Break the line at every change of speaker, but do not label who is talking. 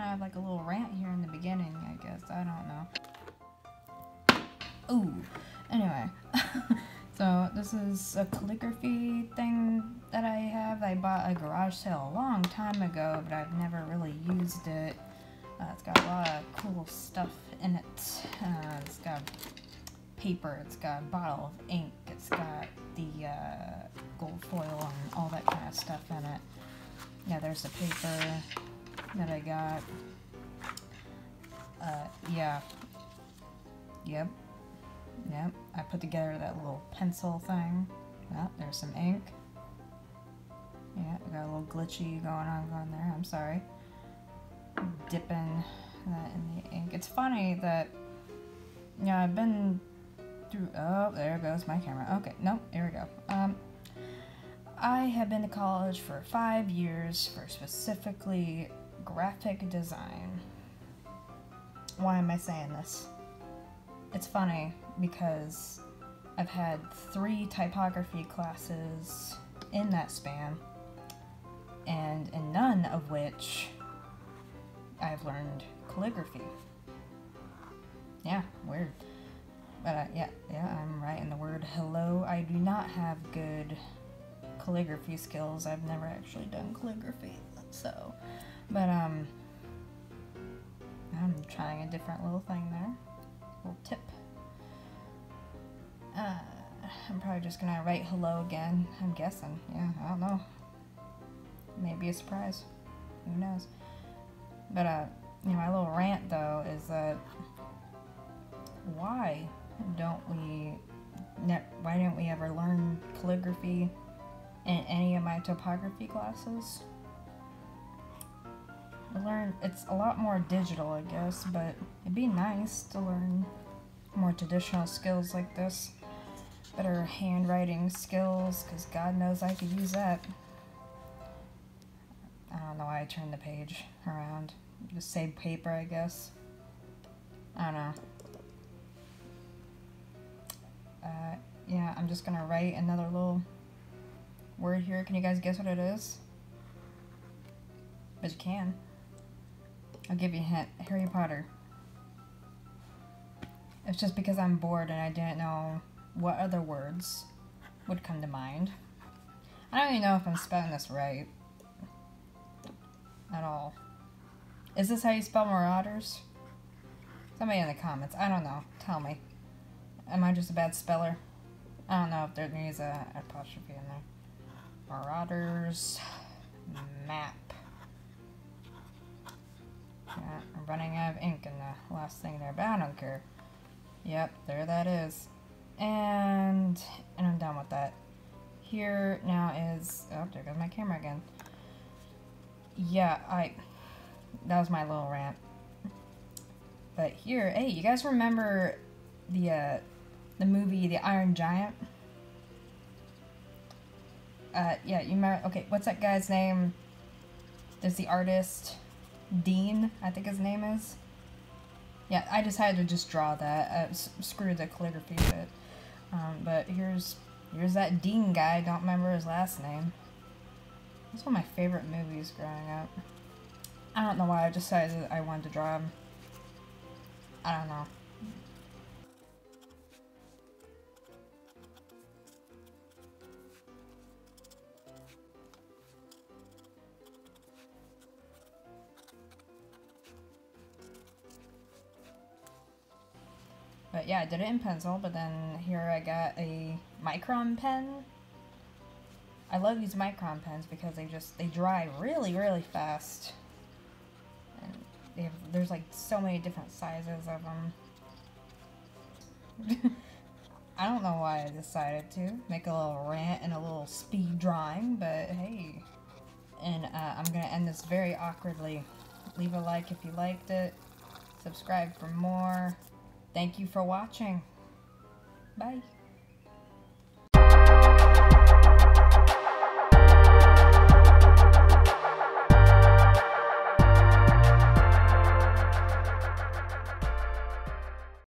have like a little rant here in the beginning, I guess. I don't know. Ooh. Anyway. So this is a calligraphy thing that I have. I bought at a garage sale a long time ago, but I've never really used it. It's got a lot of cool stuff in it. It's got paper, it's got a bottle of ink, it's got the gold foil and all that kind of stuff in it. Yeah, there's the paper that I got. Yeah. Yep. Yep, I put together that little pencil thing. Yeah, there's some ink. Yeah, I got a little glitchy going on there. I'm sorry. Dipping that in the ink. It's funny that, yeah, I've been through, oh, there goes my camera. Okay, nope, here we go. I have been to college for 5 years for specifically graphic design. Why am I saying this? It's funny because I've had 3 typography classes in that span, and in none of which I've learned calligraphy. Yeah, weird. But yeah, I'm right in the word hello. I do not have good calligraphy skills. I've never actually done calligraphy, so. But I'm trying a different little thing there. Little tip. I'm probably just gonna write hello again, I'm guessing. Yeah, I don't know. Maybe a surprise. Who knows? But, you know, my little rant, though, is that why didn't we ever learn calligraphy in any of my typography classes? It's a lot more digital, I guess, but it'd be nice to learn more traditional skills like this. Better handwriting skills, because God knows I could use that. I don't know why I turned the page around. Just save paper, I guess. I don't know. Yeah, I'm just gonna write another little word here. Can you guys guess what it is? But you can. I'll give you a hint. Harry Potter. It's just because I'm bored and I didn't know what other words would come to mind. I don't even know if I'm spelling this right at all. Is this how you spell Marauders? Somebody in the comments. I don't know. Tell me. Am I just a bad speller? I don't know if there needs an apostrophe in there. Marauders map. Yeah, I'm running out of ink in the last thing there, but I don't care. Yep, there that is. And I'm done with that. Here now is, oh, there goes my camera again. Yeah, that was my little rant. But here, hey, you guys remember the movie The Iron Giant? Yeah, you remember, okay, what's that guy's name? There's the artist, Dean, I think his name is. Yeah, I decided to just draw that. Screw the calligraphy bit. But here's that Dean guy. Don't remember his last name. It's one of my favorite movies growing up. I don't know why I decided that I wanted to draw him. I don't know. But yeah, I did it in pencil, but then here I got a Micron pen. I love these Micron pens because they dry really, really fast. And there's like so many different sizes of them. I don't know why I decided to make a little rant and a little speed drawing, but hey. And I'm gonna end this very awkwardly. Leave a like if you liked it. Subscribe for more. Thank you for watching. Bye.